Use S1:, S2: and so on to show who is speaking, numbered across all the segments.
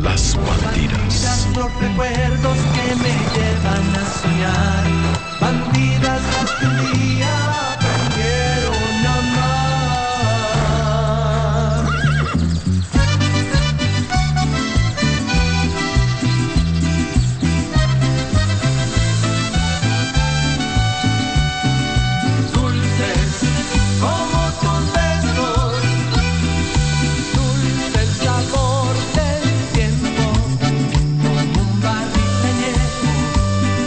S1: Las Bandidas.
S2: Los recuerdos que me llevan a soñar. Bandidas las que un día aprendieron a amar. Dulces como tus besos, dulce el sabor del tiempo, como un barril añejo,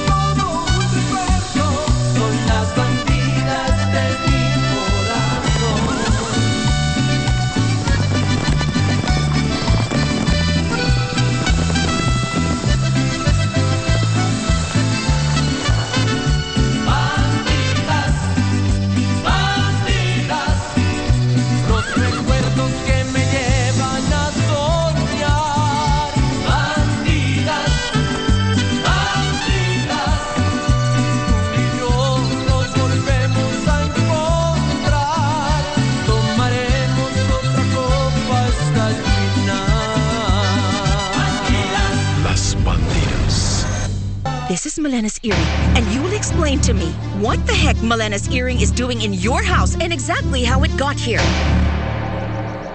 S2: todo un recuerdo, son las bandidas de mi corazón. Bandidas, bandidas, los recuerdos que me llevan a soñar. Bandidas, bandidas, tú y yo nos volvemos a encontrar. Tomaremos otra copa hasta el final. Bandidas.
S1: Las Bandidas.
S3: This is Melena's earring, and you will explain to me what the heck Melena's earring is doing in your house and exactly how it got here.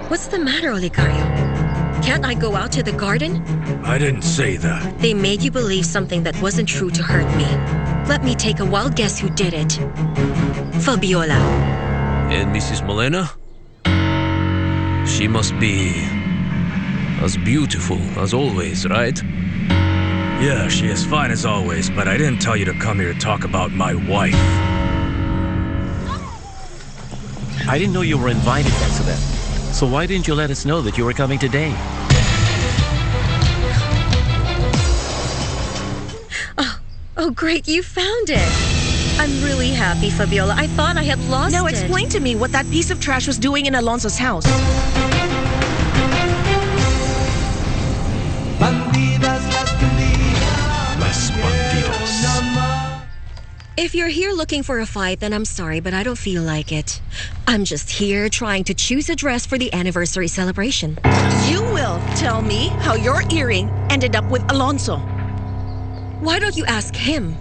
S4: What's the matter, Oligario? Can't I go out to the garden?
S5: I didn't say that.
S4: They made you believe something that wasn't true to hurt me. Let me take a wild guess who did it. Fabiola.
S5: And Mrs. Melena? She must be as beautiful as always, right? Yeah, she is fine as always, but I didn't tell you to come here to talk about my wife.
S6: I didn't know you were invited, Elizabeth. So why didn't you let us know that you were coming today?
S4: Oh, great, you found it. I'm really happy, Fabiola. I thought I had lost
S3: Now
S4: it.
S3: explain to me what that piece of trash was doing in Alonso's house.
S2: Bandidas las que un día
S1: Las Bandidas.
S2: aprendieron a amar.
S4: If you're here looking for a fight, then I'm sorry, but I don't feel like it. I'm just here trying to choose a dress for the anniversary celebration.
S3: You will tell me how your earring ended up with Alonso.
S4: Why don't you ask him?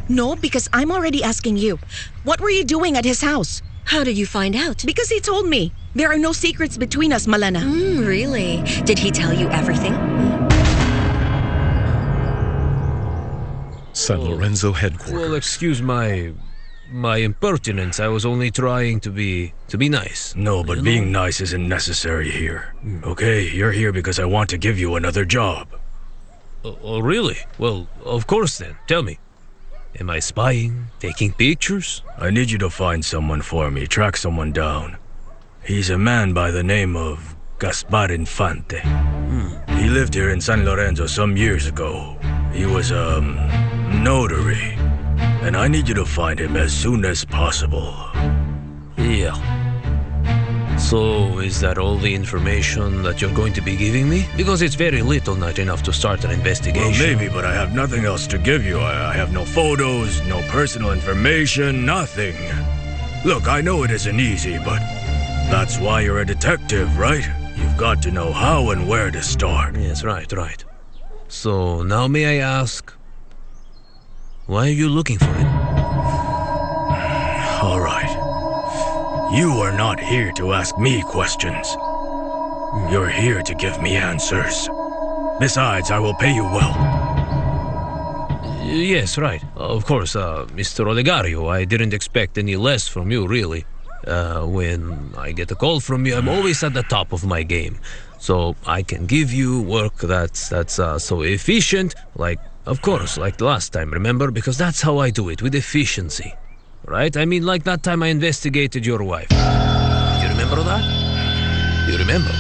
S3: No, because I'm already asking you. What were you doing at his house?
S4: How did you find out?
S3: Because he told me. There are no secrets between us, Melena.
S4: Really? Did he tell you everything?
S1: San Lorenzo
S5: Well,
S1: headquarters.
S5: excuse my impertinence. I was only trying to be nice. No, but being nice isn't necessary here. Okay, you're here because I want to give you another job. Oh, really? Well, of course then. Tell me. Am I spying? Taking pictures? I need you to find someone for me. Track someone down. He's a man by the name of Gaspar Infante. He lived here in San Lorenzo some years ago. He was a notary. And I need you to find him as soon as possible. Yeah. So, is that all the information that you're going to be giving me? Because it's very little, not enough to start an investigation. Well, maybe, but I have nothing else to give you. I have no photos, no personal information, nothing. Look, I know it isn't easy, but that's why you're a detective, right? You've got to know how and where to start. Yes, right. So, now may I ask, why are you looking for him? All right. You are not here to ask me questions. You're here to give me answers. Besides, I will pay you well. Yes, right. Of course, Mr. Olegario, I didn't expect any less from you, really. When I get a call from you, I'm always at the top of my game. So I can give you work that's so efficient, like, of course, like the last time, remember? Because that's how I do it, with efficiency. Right? I mean, like that time I investigated your wife. You remember that? You remember?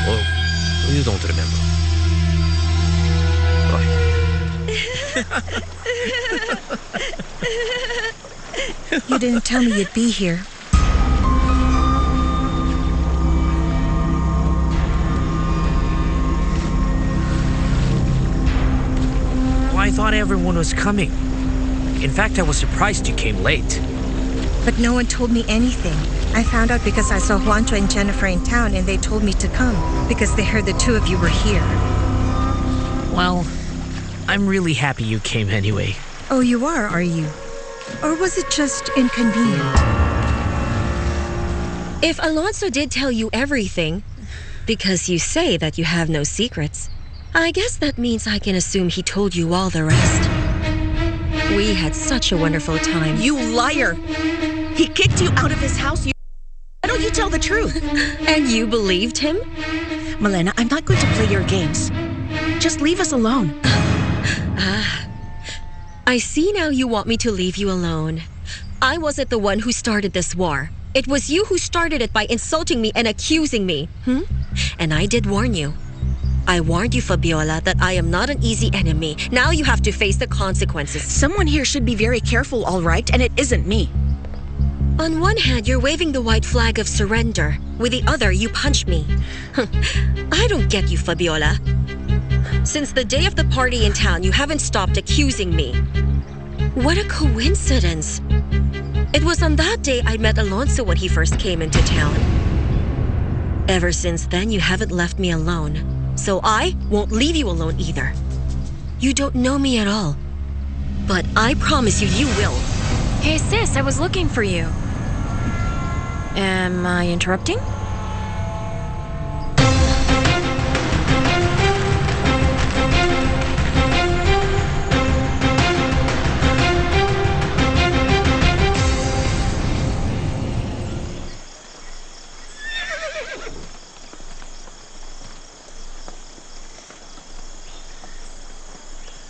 S5: Or you don't remember? Right.
S3: You didn't tell me you'd be here.
S7: Well, I thought everyone was coming. In fact, I was surprised you came late.
S8: But no one told me anything. I found out because I saw Juancho and Jennifer in town and they told me to come because they heard the two of you were here.
S7: Well, I'm really happy you came anyway.
S8: Oh, you are you? Or was it just inconvenient?
S4: If Alonso did tell you everything, because you say that you have no secrets, I guess that means I can assume he told you all the rest. We had such a wonderful time.
S3: You liar! He kicked you out of his house. Why don't you tell the truth?
S4: And you believed him?
S3: Malena, I'm not going to play your games. Just leave us alone.
S4: I see now you want me to leave you alone. I wasn't the one who started this war. It was you who started it by insulting me and accusing me. And I did warn you. I warned you, Fabiola, that I am not an easy enemy. Now you have to face the consequences.
S3: Someone here should be very careful, all right? And it isn't me.
S4: On one hand, you're waving the white flag of surrender. With the other, you punch me. I don't get you, Fabiola. Since the day of the party in town, you haven't stopped accusing me. What a coincidence. It was on that day I met Alonso when he first came into town. Ever since then, you haven't left me alone. So I won't leave you alone either. You don't know me at all. But I promise you, you will.
S9: Hey sis, I was looking for you. Am I interrupting?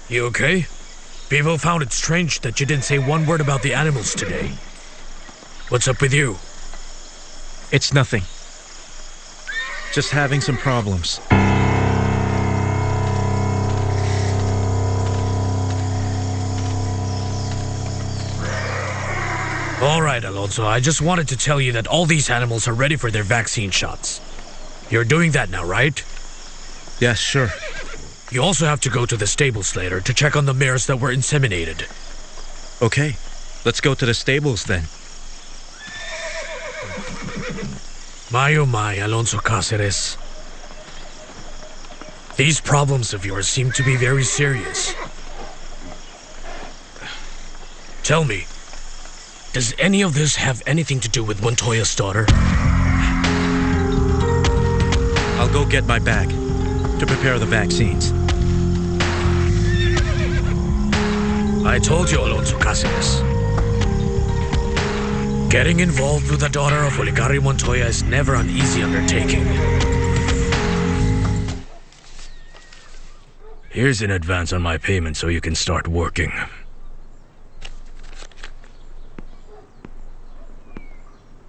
S5: You okay? People found it strange that you didn't say one word about the animals today. What's up with you?
S10: It's nothing. Just having some problems.
S5: All right, Alonso, I just wanted to tell you that all these animals are ready for their vaccine shots. You're doing that now, right?
S10: Yes, sure.
S5: You also have to go to the stables later to check on the mares that were inseminated.
S10: Okay, let's go to the stables then.
S5: My oh my, Alonso Cáceres. These problems of yours seem to be very serious. Tell me, does any of this have anything to do with Montoya's daughter?
S10: I'll go get my bag to prepare the vaccines.
S5: I told you, Alonso Cáceres. Getting involved with the daughter of Oligarry Montoya is never an easy undertaking. Here's an advance on my payment so you can start working.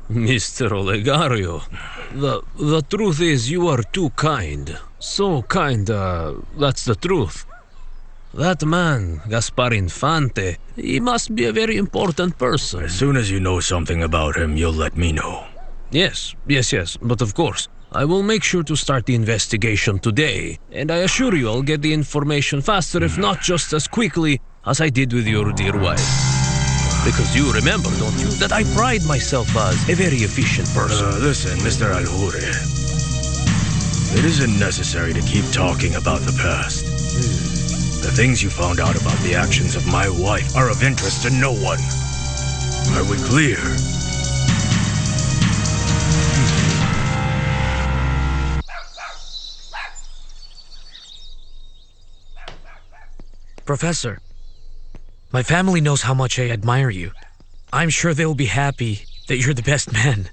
S5: Mr. Olegario, the truth is you are too kind. So kind, that's the truth. That man, Gaspar Infante, he must be a very important person. As soon as you know something about him, you'll let me know. Yes, but of course, I will make sure to start the investigation today, and I assure you I'll get the information faster, if not just as quickly as I did with your dear wife. Because you remember, don't you, that I pride myself as a very efficient person.
S1: Listen, Mr. Alhure. It isn't necessary to keep talking about the past. The things you found out about the actions of my wife are of interest to no one. Are we clear?
S7: Professor, my family knows how much I admire you. I'm sure they'll be happy that you're the best man.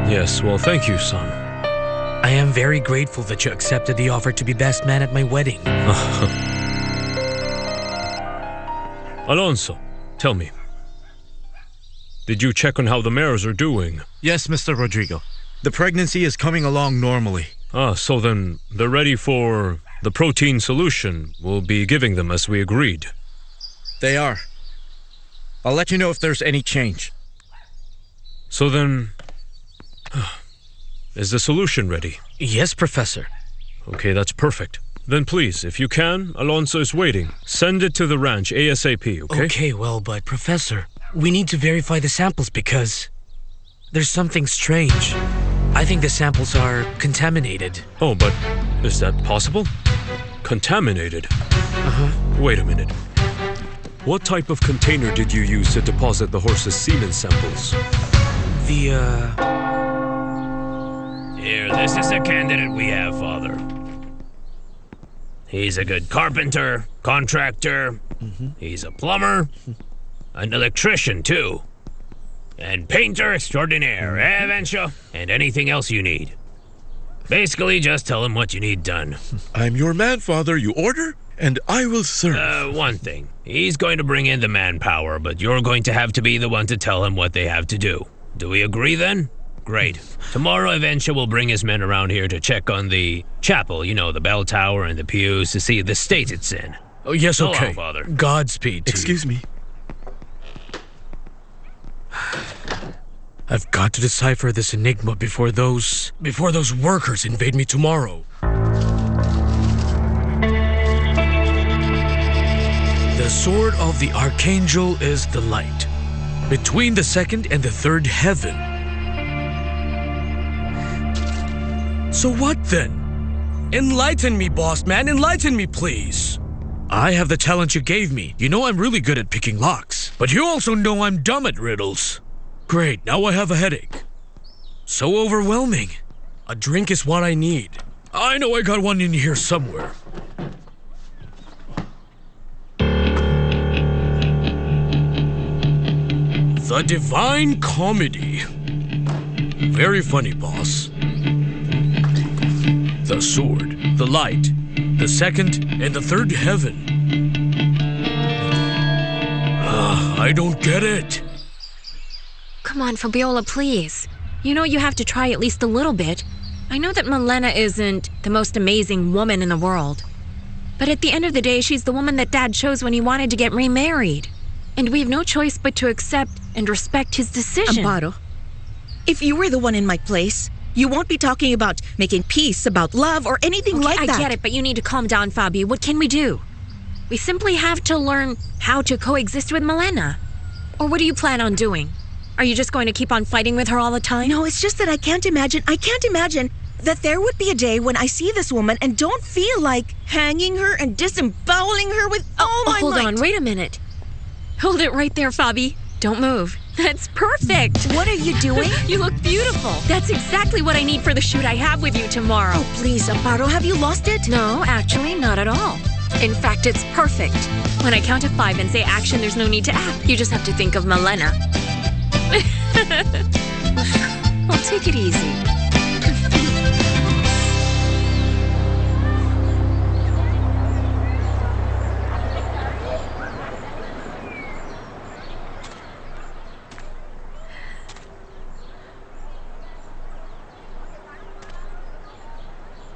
S5: Yes, well, thank you, son.
S7: I am very grateful that you accepted the offer to be best man at my wedding.
S5: Alonso, tell me. Did you check on how the mares are doing?
S10: Yes, Mr. Rodrigo. The pregnancy is coming along normally.
S5: So then they're ready for the protein solution we'll be giving them as we agreed.
S10: They are. I'll let you know if there's any change.
S5: So then, is the solution ready?
S7: Yes, Professor.
S5: Okay, that's perfect. Then please, if you can, Alonso is waiting. Send it to the ranch ASAP, okay?
S7: Okay, well, but Professor, we need to verify the samples because there's something strange. I think the samples are contaminated.
S5: Oh, but is that possible? Contaminated? Wait a minute. What type of container did you use to deposit the horse's semen samples?
S7: Here,
S5: this is the candidate we have, Father. He's a good carpenter, contractor, he's a plumber, an electrician, too. And painter extraordinaire, Venture? And anything else you need. Basically, just tell him what you need done.
S11: I'm your man, Father. You order, and I will serve.
S5: One thing. He's going to bring in the manpower, but you're going to have to be the one to tell him what they have to do. Do we agree, then? Great. Tomorrow, Eventia will bring his men around here to check on the chapel, you know, the bell tower and the pews, to see the state it's in.
S7: Oh, yes,
S5: So
S7: okay.
S5: long, Father.
S7: Godspeed to
S11: Excuse me.
S7: I've got to decipher this enigma before those workers invade me tomorrow. The sword of the Archangel is the light, between the second and the third heaven. So what then? Enlighten me, boss man, enlighten me, please. I have the talent you gave me. You know I'm really good at picking locks, but you also know I'm dumb at riddles. Great, now I have a headache. So overwhelming. A drink is what I need. I know I got one in here somewhere. The Divine Comedy. Very funny, boss. The sword, the light, the second and the third heaven. I don't get it.
S9: Come on, Fabiola, please. You know you have to try at least a little bit. I know that Milena isn't the most amazing woman in the world. But at the end of the day, she's the woman that Dad chose when he wanted to get remarried. And we have no choice but to accept and respect his decision.
S3: Amparo, if you were the one in my place, you won't be talking about making peace, about love, or anything like that.
S9: I get it, but you need to calm down, Fabi. What can we do? We simply have to learn how to coexist with Milena. Or what do you plan on doing? Are you just going to keep on fighting with her all the time?
S3: No, it's just that I can't imagine that there would be a day when I see this woman and don't feel like hanging her and disemboweling her with all my might.
S9: Hold on, wait a minute. Hold it right there, Fabi. Don't move. That's perfect.
S3: What are you doing?
S9: You look beautiful. That's exactly what I need for the shoot I have with you tomorrow.
S3: Oh, please, Amparo, have you lost it?
S9: No, actually, not at all. In fact, it's perfect. When I count to 5 and say action, there's no need to act. You just have to think of Milena. Well, take it easy.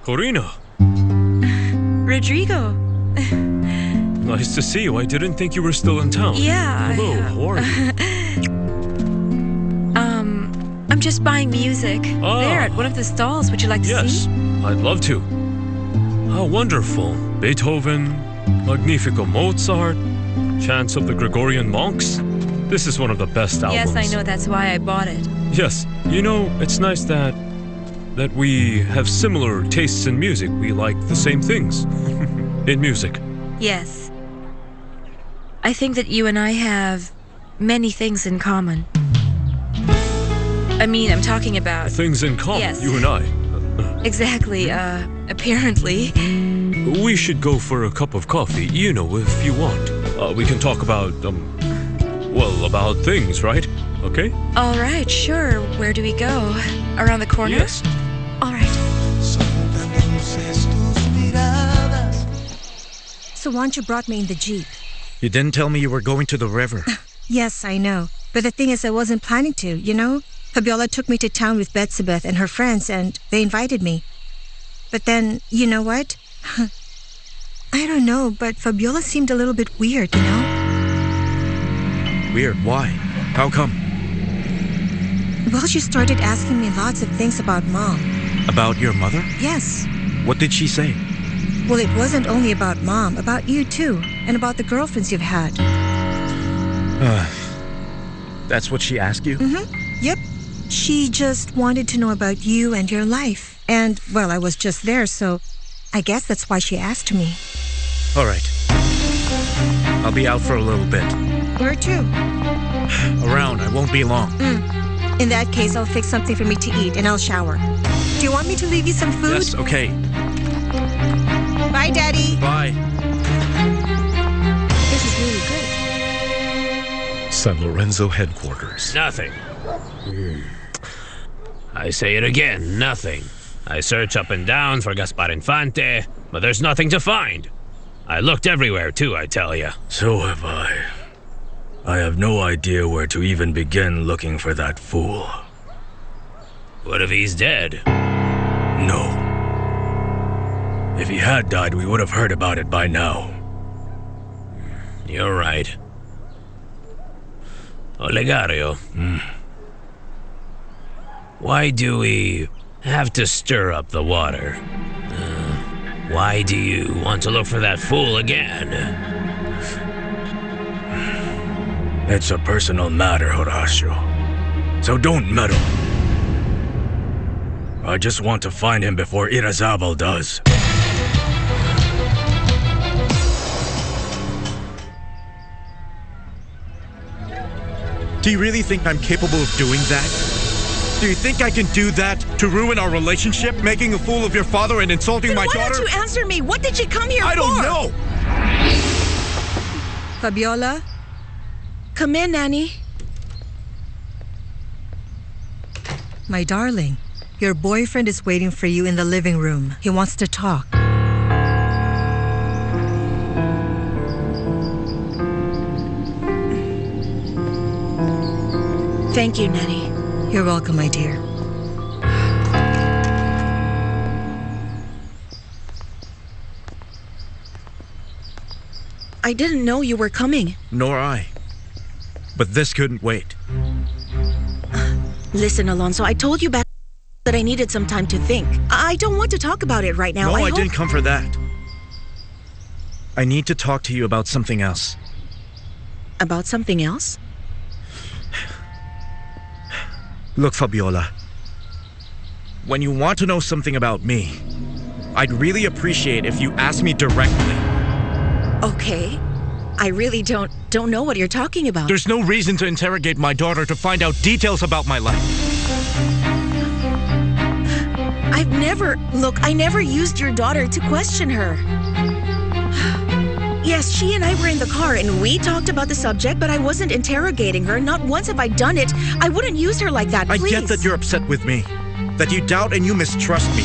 S5: Corina,
S8: Rodrigo.
S5: nice to see you. I didn't think you were still in town.
S8: Yeah.
S5: Hello, how are you?
S8: I'm just buying music. There, at one of the stalls. Would you like to
S5: Yes,
S8: see?
S5: I'd love to. How wonderful. Beethoven, Magnifico Mozart, Chants of the Gregorian Monks. This is one of the best albums.
S8: Yes, I know. That's why I bought it.
S5: Yes, you know, it's nice that we have similar tastes in music. We like the same things in music.
S8: Yes. I think that you and I have many things in common. I mean, I'm talking about...
S5: Things in common,
S8: Yes.
S5: you and I.
S8: Exactly, apparently.
S5: We should go for a cup of coffee, you know, if you want. We can talk about, about things, right? Okay?
S8: All right, sure. Where do we go? Around the corner?
S5: Yes.
S8: All right.
S12: So Juancho brought me in the Jeep.
S10: You didn't tell me you were going to the river.
S12: Yes, I know. But the thing is, I wasn't planning to, you know? Fabiola took me to town with Betsabeth and her friends, and they invited me. But then, you know what? I don't know, but Fabiola seemed a little bit weird, you know?
S10: Weird, why? How come?
S12: Well, she started asking me lots of things about Mom.
S10: About your mother?
S12: Yes.
S10: What did she say?
S12: Well, it wasn't only about Mom, about you too, and about the girlfriends you've had.
S10: That's what she asked you?
S12: Yep. She just wanted to know about you and your life. And, well, I was just there, so I guess that's why she asked me.
S10: All right. I'll be out for a little bit.
S12: Where to?
S10: Around. I won't be long.
S12: In that case, I'll fix something for me to eat and I'll shower. Do you want me to leave you some food?
S10: Yes, okay.
S12: Bye, Daddy.
S10: Bye.
S9: This is really good.
S11: San Lorenzo headquarters.
S5: Nothing. I say it again, nothing. I search up and down for Gaspar Infante, but there's nothing to find. I looked everywhere too, I tell ya.
S1: So have I. I have no idea where to even begin looking for that fool.
S5: What if he's dead?
S1: No. If he had died, we would have heard about it by now.
S5: You're right. Olegario. Why do we have to stir up the water? Why do you want to look for that fool again?
S1: It's a personal matter, Horacio. So don't meddle. I just want to find him before Irazabal does.
S10: Do you really think I'm capable of doing that? Do you think I can do that to ruin our relationship, making a fool of your father and insulting my daughter?
S3: Why don't you answer me? What did she come here for?
S10: I don't know!
S12: Fabiola?
S3: Come in, Nanny.
S12: My darling, your boyfriend is waiting for you in the living room. He wants to talk.
S3: Thank you, Nanny.
S12: You're welcome, my dear.
S3: I didn't know you were coming.
S10: Nor I. But this couldn't wait.
S3: Listen, Alonso, I told you back that I needed some time to think. I don't want to talk about it right now.
S10: No, I
S3: hope...
S10: didn't come for that. I need to talk to you about something else.
S3: About something else?
S10: Look, Fabiola. When you want to know something about me, I'd really appreciate if you ask me directly.
S3: Okay. I really don't know what you're talking about.
S10: There's no reason to interrogate my daughter to find out details about my life.
S3: I never used your daughter to question her. Yes, she and I were in the car and we talked about the subject, but I wasn't interrogating her. Not once have I done it. I wouldn't use her like that, please.
S10: I get that you're upset with me, that you doubt and you mistrust me.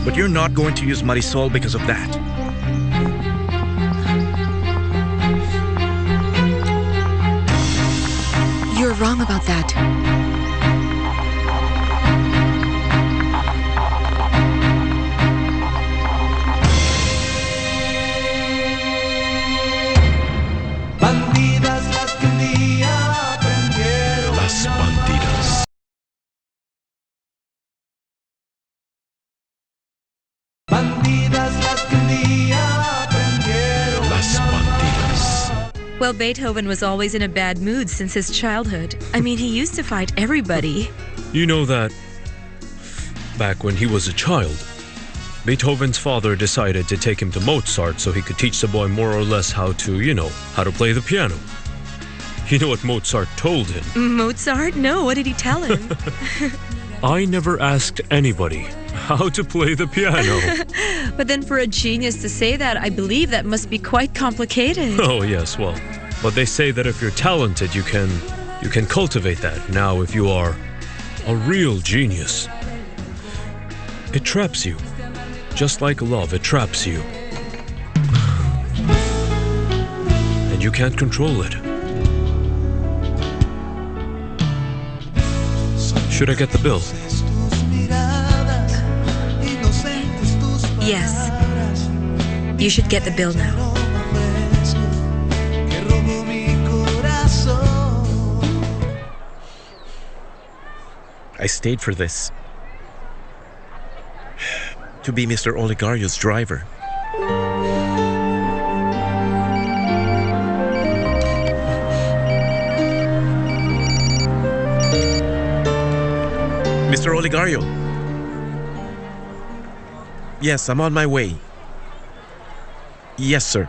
S10: But you're not going to use Marisol because of that.
S3: You're wrong about that.
S2: Bandidas las que un día aprendieron.
S11: Las bandidas.
S2: Bandidas las que un día aprendieron.
S11: Las bandidas.
S8: Well, Beethoven was always in a bad mood since his childhood. I mean, he used to fight everybody.
S5: You know that back when he was a child, Beethoven's father decided to take him to Mozart so he could teach the boy more or less how to play the piano. You know what Mozart told him?
S8: Mozart? No, what did he tell him?
S5: I never asked anybody how to play the piano.
S8: But then for a genius to say that, I believe that must be quite complicated.
S5: Oh, yes, well, but they say that if you're talented, you can cultivate that. Now, if you are a real genius, it traps you. Just like love, it traps you. And you can't control it. Should I get the bill?
S8: Yes. You should get the bill now.
S6: I stayed for this. To be Mr. Olegario's driver. Mr. Olegario.
S10: Yes, I'm on my way. Yes, sir.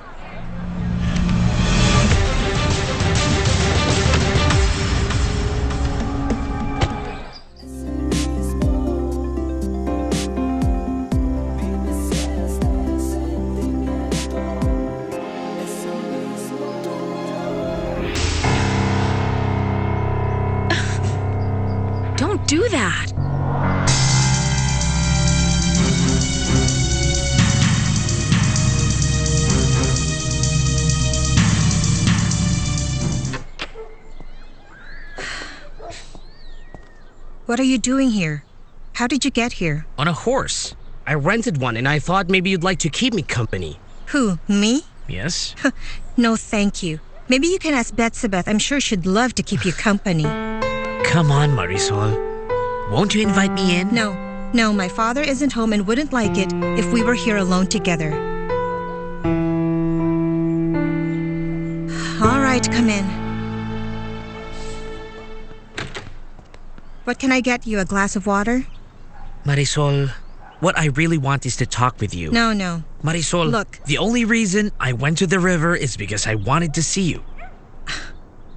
S9: Don't do that.
S12: What are you doing here? How did you get here?
S13: On a horse. I rented one and I thought maybe you'd like to keep me company.
S12: Who, me?
S13: Yes?
S12: No, thank you. Maybe you can ask Betsabeth. I'm sure she'd love to keep you company.
S13: Come on, Marisol. Won't you invite me in?
S12: No, my father isn't home and wouldn't like it if we were here alone together. All right, come in. What can I get you, a glass of water?
S13: Marisol, what I really want is to talk with you.
S12: No.
S13: Marisol,
S12: look.
S13: The only reason I went to the river is because I wanted to see you.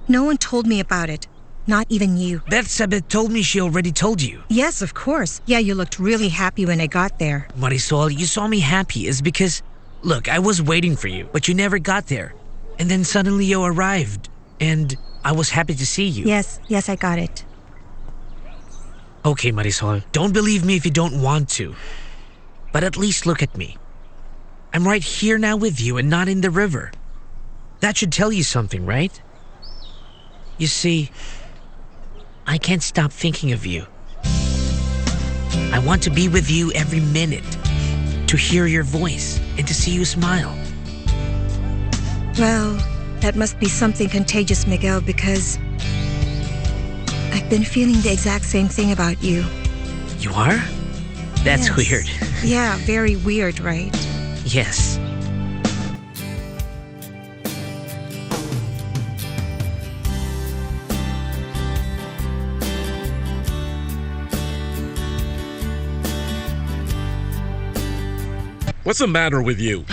S12: No one told me about it. Not even you.
S13: Betsabeth told me she already told you.
S12: Yes, of course. Yeah, you looked really happy when I got there.
S13: Marisol, you saw me happy is because, look, I was waiting for you, but you never got there. And then suddenly you arrived, and I was happy to see you.
S12: Yes, I got it.
S13: Okay, Marisol, don't believe me if you don't want to. But at least look at me. I'm right here now with you and not in the river. That should tell you something, right? You see, I can't stop thinking of you. I want to be with you every minute, to hear your voice and to see you smile.
S12: Well, that must be something contagious, Miguel, because I've been feeling the exact same thing about you.
S13: You are? That's
S12: Yes.
S13: weird.
S12: Yeah, very weird, right?
S13: Yes.
S11: What's the matter with you?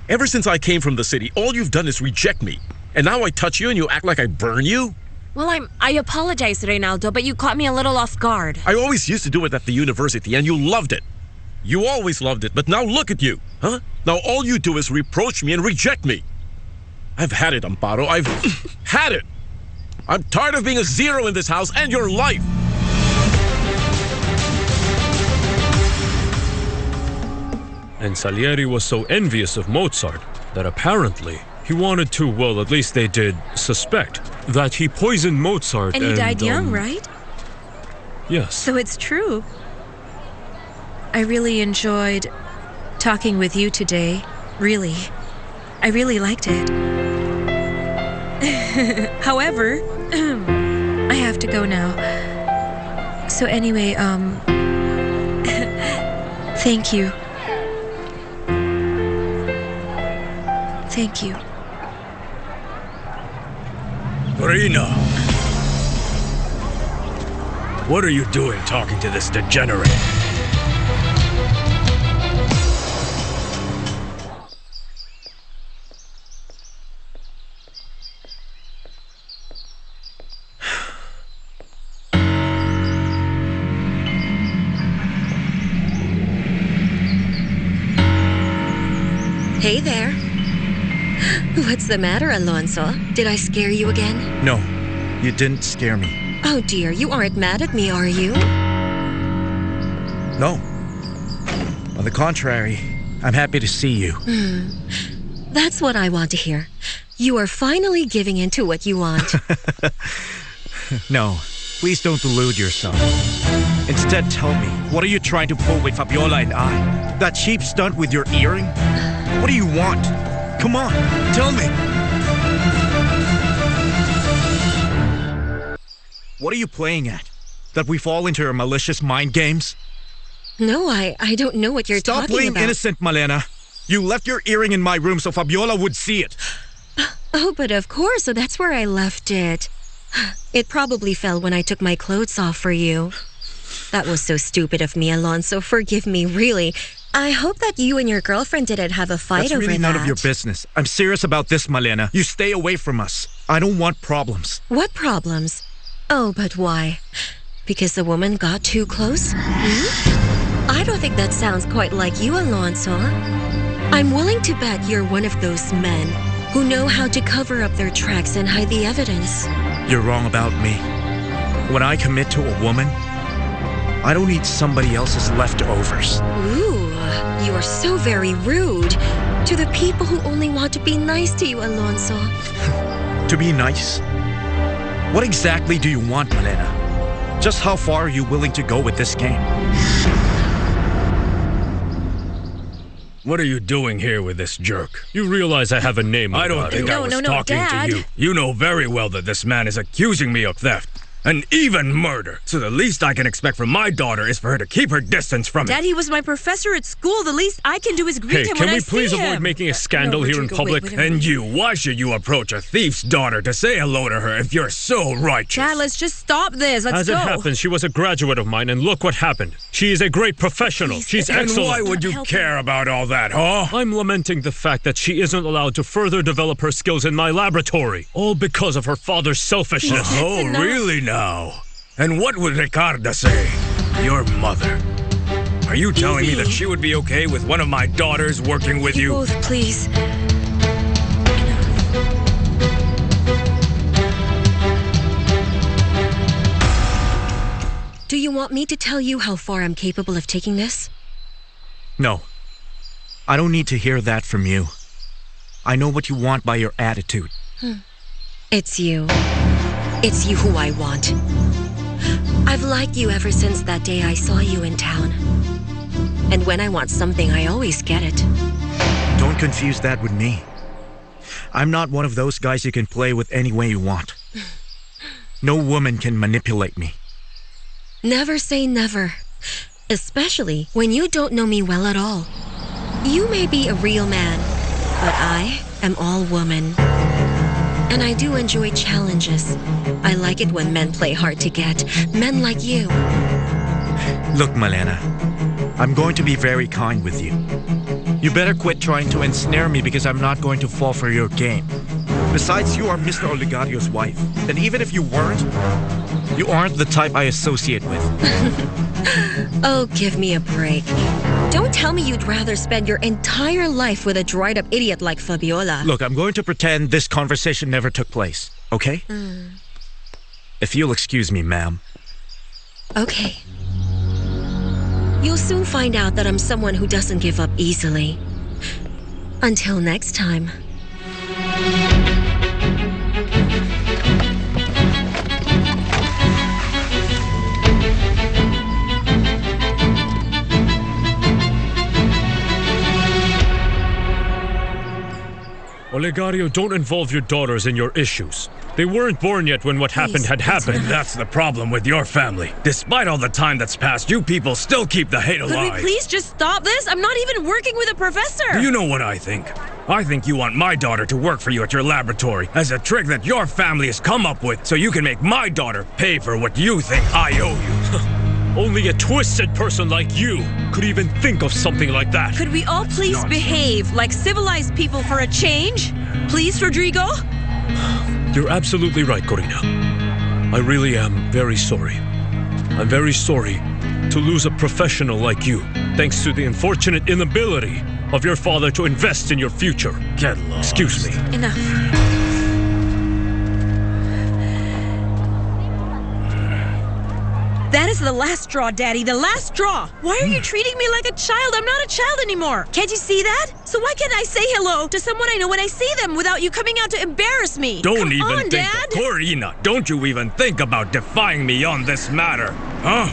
S11: Ever since I came from the city, all you've done is reject me. And now I touch you and you act like I burn you?
S9: Well, I apologize, Reynaldo, but you caught me a little off guard.
S11: I always used to do it at the university and you loved it. You always loved it, but now look at you, huh? Now all you do is reproach me and reject me. I've had it, Amparo. I've had it. I'm tired of being a zero in this house and your life.
S5: And Salieri was so envious of Mozart that apparently he wanted to, well, at least they did suspect, that he poisoned Mozart.
S8: And he died young, right?
S5: Yes.
S8: So it's true. I really enjoyed talking with you today. Really. I really liked it. However, I have to go now. So anyway, thank you. Thank you.
S1: Rina! What are you doing talking to this degenerate?
S4: Hey there. What's the matter, Alonso? Did I scare you again?
S10: No, you didn't scare me.
S4: Oh dear, you aren't mad at me, are you?
S10: No. On the contrary, I'm happy to see you.
S4: That's what I want to hear. You are finally giving in to what you want.
S10: No, please don't delude yourself. Instead, tell me, what are you trying to pull with Fabiola and I? That cheap stunt with your earring? What do you want? Come on, tell me. What are you playing at? That we fall into your malicious mind games?
S4: No, I don't know what you're
S10: Stop
S4: talking
S10: playing
S4: about.
S10: innocent, Malena. You left your earring in my room so Fabiola would see it.
S4: Oh, but of course, so that's where I left it. It probably fell when I took my clothes off for you. That was so stupid of me, Alonso. Forgive me, really. I hope that you and your girlfriend didn't have a fight
S10: That's
S4: over
S10: really
S4: that.
S10: none of your business. I'm serious about this, Malena. You stay away from us. I don't want problems.
S4: What problems? Oh, but why? Because the woman got too close? I don't think that sounds quite like you, Alonso. I'm willing to bet you're one of those men who know how to cover up their tracks and hide the evidence.
S10: You're wrong about me. When I commit to a woman, I don't need somebody else's leftovers.
S4: Ooh, you are so very rude to the people who only want to be nice to you, Alonso.
S10: To be nice? What exactly do you want, Malena? Just how far are you willing to go with this game?
S1: What are you doing here with this jerk?
S5: You realize I have a name.
S1: I don't think I was talking
S8: Dad.
S1: to you. You know very well that this man is accusing me of theft. And even murder. So the least I can expect from my daughter is for her to keep her distance from
S8: Dad,
S1: it.
S8: he was my professor at school. The least I can do is greet
S5: Hey,
S8: him
S5: can
S8: when
S5: we
S8: I see
S5: please
S8: him.
S5: avoid making a scandal
S8: No,
S5: here in
S8: Rodrigo,
S5: public?
S8: wait a minute.
S1: And you, why should you approach a thief's daughter to say hello to her if you're so righteous?
S8: Dad, let's just stop this. Let's
S5: As
S8: go.
S5: it happens, she was a graduate of mine, and look what happened. She is a great professional. She's
S1: And
S5: excellent.
S1: why would you care about all that, huh?
S5: I'm lamenting the fact that she isn't allowed to further develop her skills in my laboratory, all because of her father's selfishness.
S1: Oh, really now? And what would Ricarda say? Your mother. Are you telling me that she would be okay with one of my daughters working with you?
S4: Both, please. Do you want me to tell you how far I'm capable of taking this?
S10: No. I don't need to hear that from you. I know what you want by your attitude.
S4: It's you. It's you who I want. I've liked you ever since that day I saw you in town. And when I want something, I always get it.
S10: Don't confuse that with me. I'm not one of those guys you can play with any way you want. No woman can manipulate me.
S4: Never say never. Especially when you don't know me well at all. You may be a real man, but I am all woman. And I do enjoy challenges. I like it when men play hard to get. Men like you.
S10: Look, Malena, I'm going to be very kind with you. You better quit trying to ensnare me because I'm not going to fall for your game. Besides, you are Mr. Oligario's wife. And even if you weren't, you aren't the type I associate with.
S4: Oh, give me a break. Don't tell me you'd rather spend your entire life with a dried-up idiot like Fabiola.
S10: Look, I'm going to pretend this conversation never took place, okay? If you'll excuse me, ma'am.
S4: Okay. You'll soon find out that I'm someone who doesn't give up easily. Until next time.
S5: Olegario, don't involve your daughters in your issues. They weren't born yet when what happened had happened.
S1: And that's the problem with your family. Despite all the time that's passed, you people still keep the hate
S8: Could
S1: alive.
S8: we please just stop this? I'm not even working with a professor.
S1: Do you know what I think? I think you want my daughter to work for you at your laboratory as a trick that your family has come up with so you can make my daughter pay for what you think I owe you.
S5: Only a twisted person like you could even think of something like that.
S8: Could we all please behave like civilized people for a change? Please, Rodrigo?
S5: You're absolutely right, Corina. I really am very sorry. I'm very sorry to lose a professional like you, thanks to the unfortunate inability of your father to invest in your future.
S1: Get lost.
S5: Excuse me.
S8: Enough. That is the last straw, Daddy. The last straw. Why are you treating me like a child? I'm not a child anymore. Can't you see that? So why can't I say hello to someone I know when I see them without you coming out to embarrass me?
S1: Don't
S8: Come
S1: even
S8: on,
S1: think,
S8: Dad.
S1: Corina, don't you even think about defying me on this matter, huh?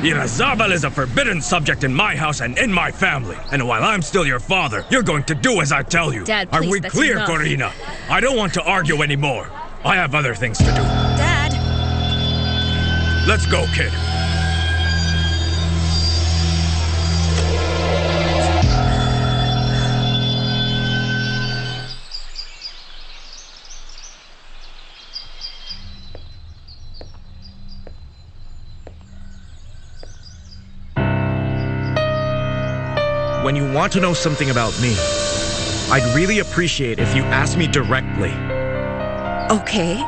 S1: Irazabal is a forbidden subject in my house and in my family. And while I'm still your father, you're going to do as I tell you.
S8: Dad,
S1: Are
S8: please,
S1: we
S8: that's
S1: clear,
S8: enough.
S1: Corina? I don't want to argue anymore. I have other things to do.
S8: Dad.
S1: Let's go, kid.
S10: when you want to know something about me, I'd really appreciate if you asked me directly.
S3: Okay.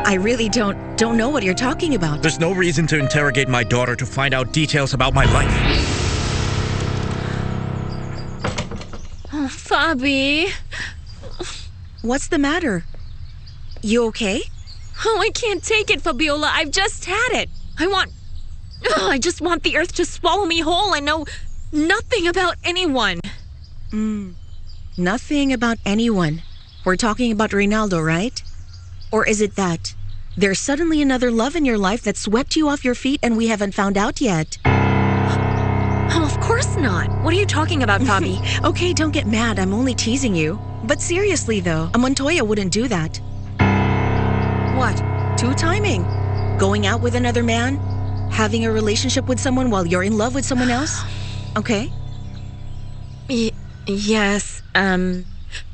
S3: I really don't know what you're talking about.
S10: There's no reason to interrogate my daughter to find out details about my life.
S9: Oh, Fabi.
S3: What's the matter? You okay?
S9: Oh, I can't take it, Fabiola. I've just had it. I just want the earth to swallow me whole and know nothing about anyone.
S3: Nothing about anyone. We're talking about Reynaldo, right? Or is it that there's suddenly another love in your life that swept you off your feet and we haven't found out yet?
S9: Oh, of course not. What are you talking about, Fabi?
S3: Okay, don't get mad. I'm only teasing you. But seriously, though, a Montoya wouldn't do that. What? Two-timing? Going out with another man? Having a relationship with someone while you're in love with someone else? Okay?
S9: Yes,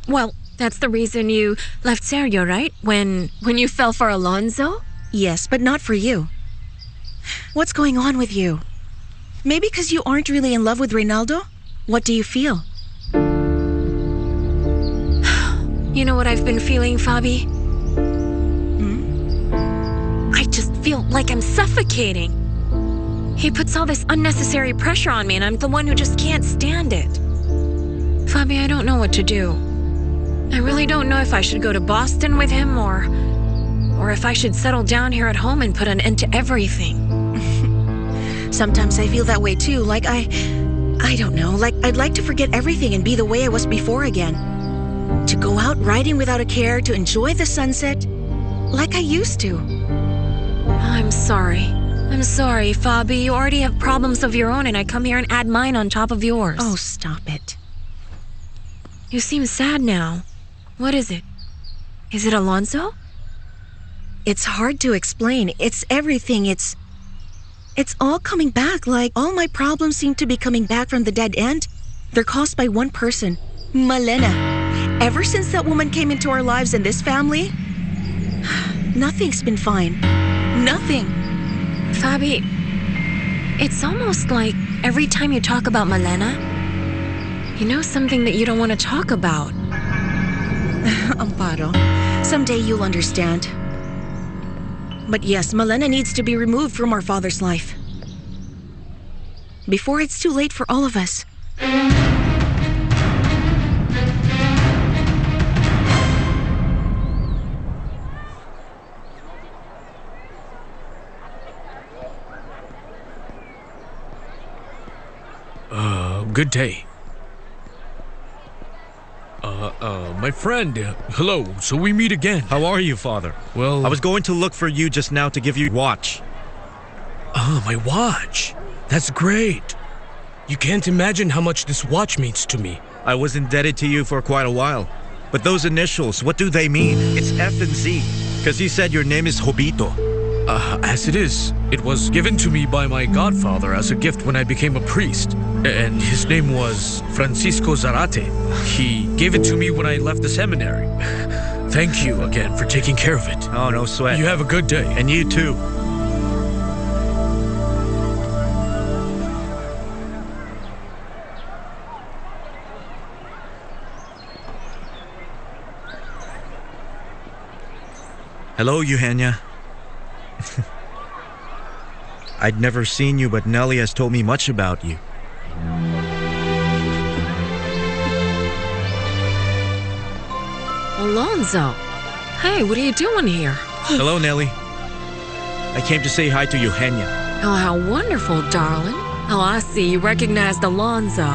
S9: well, that's the reason you left Sergio, right? When you fell for Alonzo?
S3: Yes, but not for you. What's going on with you? Maybe because you aren't really in love with Reynaldo? What do you feel?
S9: You know what I've been feeling, Fabi? I just feel like I'm suffocating. He puts all this unnecessary pressure on me and I'm the one who just can't stand it. Fabi, I don't know what to do. I really don't know if I should go to Boston with him or if I should settle down here at home and put an end to everything.
S3: Sometimes I feel that way too, like I don't know, like I'd like to forget everything and be the way I was before again. To go out riding without a care, to enjoy the sunset, like I used to.
S9: I'm sorry, Fabi. You already have problems of your own and I come here and add mine on top of yours.
S3: Oh, stop it.
S9: You seem sad now. What is it? Is it Alonzo?
S3: It's hard to explain. It's everything. It's all coming back, like all my problems seem to be coming back from the dead end. They're caused by one person, Malena. Ever since that woman came into our lives and this family, nothing's been fine. Nothing.
S9: Fabi, it's almost like every time you talk about Malena, you know something that you don't want to talk about.
S3: Amparo, someday you'll understand. But yes, Malena needs to be removed from our father's life. Before it's too late for all of us.
S7: Good day. My friend, hello, so we meet again.
S10: How are you, Father?
S7: Well,
S10: I was going to look for you just now to give you a watch.
S7: My watch. That's great. You can't imagine how much this watch means to me.
S10: I was indebted to you for quite a while. But those initials, what do they mean? It's F and Z. Because you said your name is Jobito.
S7: As it is. It was given to me by my godfather as a gift when I became a priest. And his name was Francisco Zarate. He gave it to me when I left the seminary. Thank you again for taking care of it.
S10: Oh, no sweat.
S7: You have a good day.
S10: And you too. Hello, Eugenia. I'd never seen you, but Nellie has told me much about you.
S9: Alonzo. Hey, what are you doing here?
S10: Hello, Nellie. I came to say hi to Eugenia.
S9: Oh, how wonderful, darling. Oh, I see. You recognized Alonzo.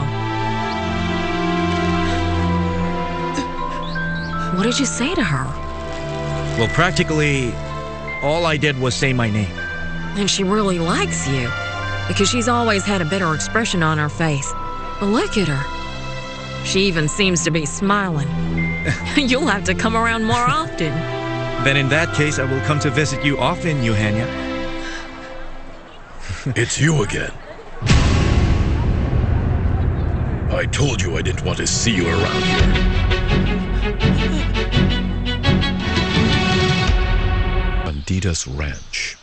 S9: What did you say to her?
S10: Well, practically, all I did was say my name.
S9: And she really likes you. Because she's always had a bitter expression on her face. But look at her. She even seems to be smiling. You'll have to come around more often.
S10: Then in that case, I will come to visit you often, Eugenia.
S11: It's you again. I told you I didn't want to see you around here. Bandidas Ranch.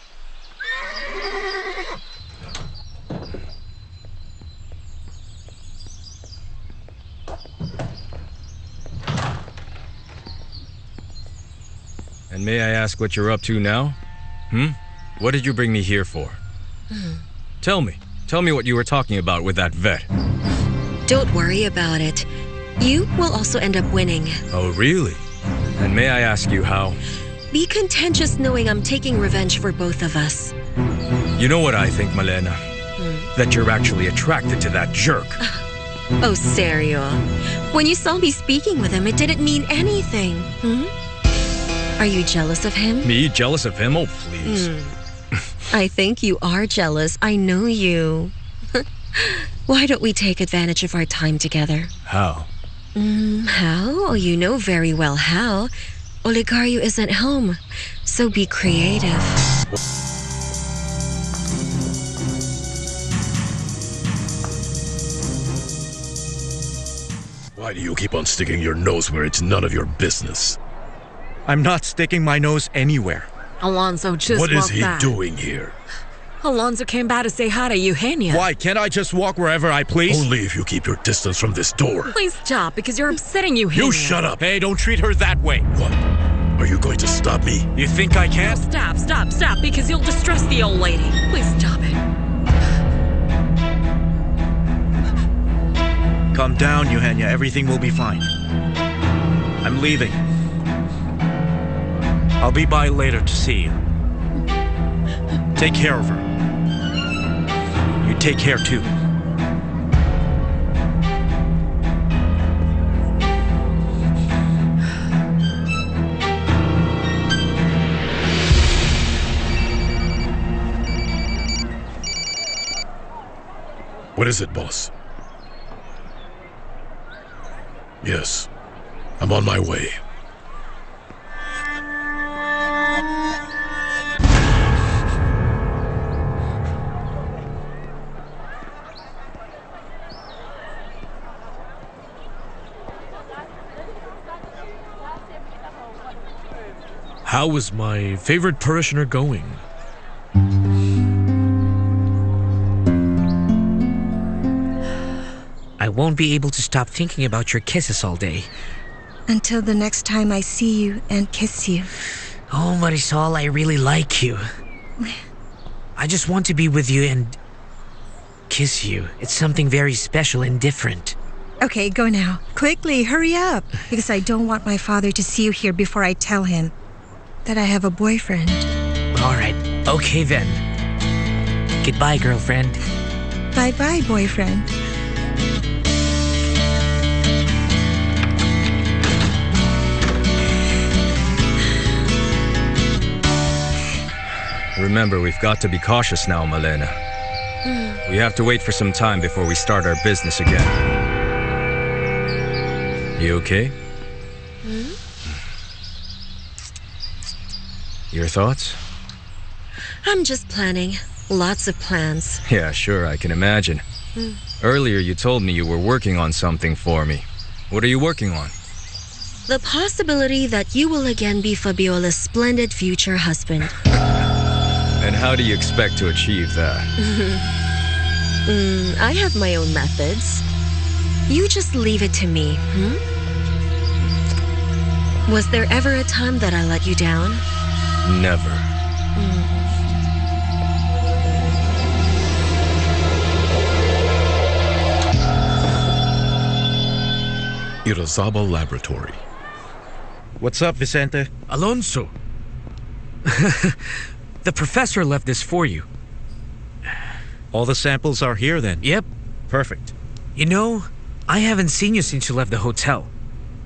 S1: And may I ask what you're up to now? What did you bring me here for? Tell me. Tell me what you were talking about with that vet.
S4: Don't worry about it. You will also end up winning.
S1: Oh, really? And may I ask you how?
S4: Be content just knowing I'm taking revenge for both of us.
S1: You know what I think, Malena? That you're actually attracted to that jerk.
S4: Oh, serio? When you saw me speaking with him, it didn't mean anything. Are you jealous of him?
S1: Me? Jealous of him? Oh, please.
S4: I think you are jealous. I know you. Why don't we take advantage of our time together?
S1: How?
S4: How? Oh, you know very well how. Oligario isn't home, so be creative.
S11: Why do you keep on sticking your nose where it's none of your business?
S10: I'm not sticking my nose anywhere.
S9: Alonso, just
S11: What
S9: walk
S11: is he
S9: back.
S11: doing here?
S9: Alonso came by to say hi to Eugenia.
S10: Why? Can't I just walk wherever I please?
S11: Only if you keep your distance from this door.
S9: Please stop, because you're upsetting Eugenia.
S11: You shut up!
S10: Hey, don't treat her that way.
S11: What? Are you going to stop me?
S10: You think I can?
S9: Stop, because you'll distress the old lady. Please stop it.
S10: Calm down, Eugenia. Everything will be fine. I'm leaving. I'll be by later to see you. Take care of her. You take care too.
S11: What is it, boss? Yes, I'm on my way.
S7: How is my favorite parishioner going?
S13: I won't be able to stop thinking about your kisses all day.
S12: Until the next time I see you and kiss you.
S13: Oh, Marisol, I really like you. I just want to be with you and kiss you. It's something very special and different.
S12: Okay, go now. Quickly, hurry up. Because I don't want my father to see you here before I tell him that I have a boyfriend.
S13: All right, okay then. Goodbye, girlfriend.
S12: Bye-bye, boyfriend.
S1: Remember, we've got to be cautious now, Malena. We have to wait for some time before we start our business again. You okay? Your thoughts?
S4: I'm just planning. Lots of plans.
S1: Yeah, sure, I can imagine. Earlier you told me you were working on something for me. What are you working on?
S4: The possibility that you will again be Fabiola's splendid future husband.
S1: And how do you expect to achieve that?
S4: I have my own methods. You just leave it to me, Was there ever a time that I let you down?
S1: Never.
S11: Irazabal Laboratory.
S10: What's up, Vicente?
S7: Alonso. The professor left this for you.
S10: All the samples are here then?
S13: Yep.
S10: Perfect.
S13: You know, I haven't seen you since you left the hotel.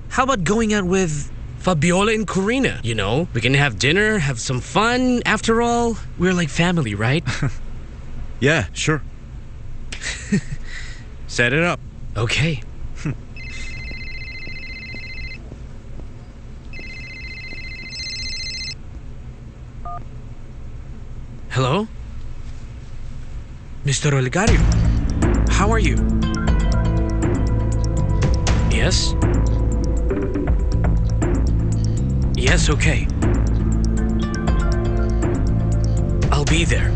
S13: How about going out with
S7: Fabiola and Corina? You know, we can have dinner, have some fun. After all, we're like family, right?
S10: Yeah, sure. Set it up.
S7: Okay. Hello? Mr. Oligario, how are you? Yes? Yes, okay. I'll be there.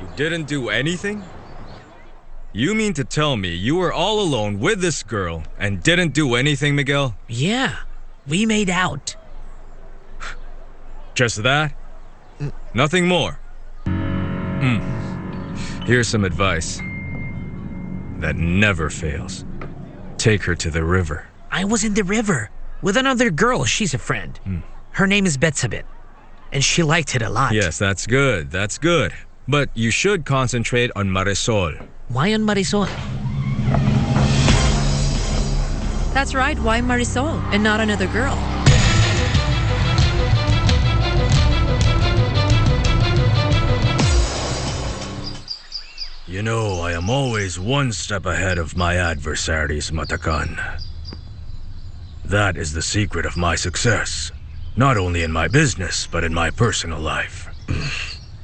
S1: You didn't do anything? You mean to tell me you were all alone with this girl and didn't do anything, Miguel?
S13: Yeah, we made out.
S1: Just that? Nothing more? Here's some advice that never fails. Take her to the river.
S13: I was in the river with another girl. She's a friend. Her name is Betsabit, and she liked it a lot.
S1: Yes, that's good. That's good. But you should concentrate on Marisol.
S13: Why on Marisol?
S8: That's right, why Marisol and not another girl?
S1: You know, I am always one step ahead of my adversaries, Matakan. That is the secret of my success. Not only in my business, but in my personal life.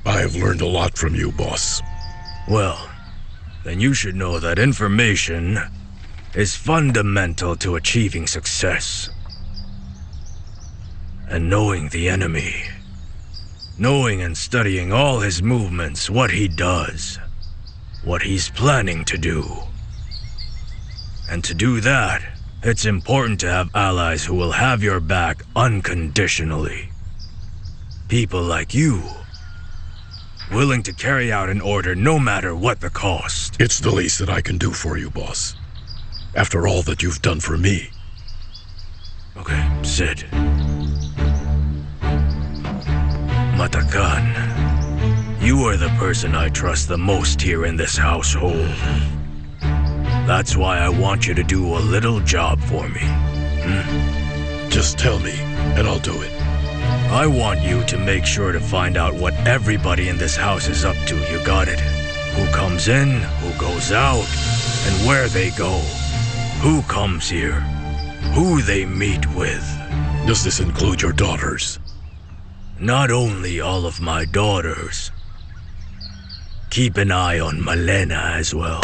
S11: I have learned a lot from you, boss.
S1: Well, then you should know that information is fundamental to achieving success. And knowing the enemy, knowing and studying all his movements, what he does, what he's planning to do. And to do that, it's important to have allies who will have your back unconditionally. People like you, willing to carry out an order no matter what the cost.
S11: It's the least that I can do for you, boss. After all that you've done for me.
S1: Okay, Sid. Matakan, you are the person I trust the most here in this household. That's why I want you to do a little job for me.
S11: Just tell me, and I'll do it.
S1: I want you to make sure to find out what everybody in this house is up to. You got it? Who comes in, who goes out, and where they go. Who comes here, who they meet with.
S11: Does this include your daughters?
S1: Not only all of my daughters. Keep an eye on Malena as well.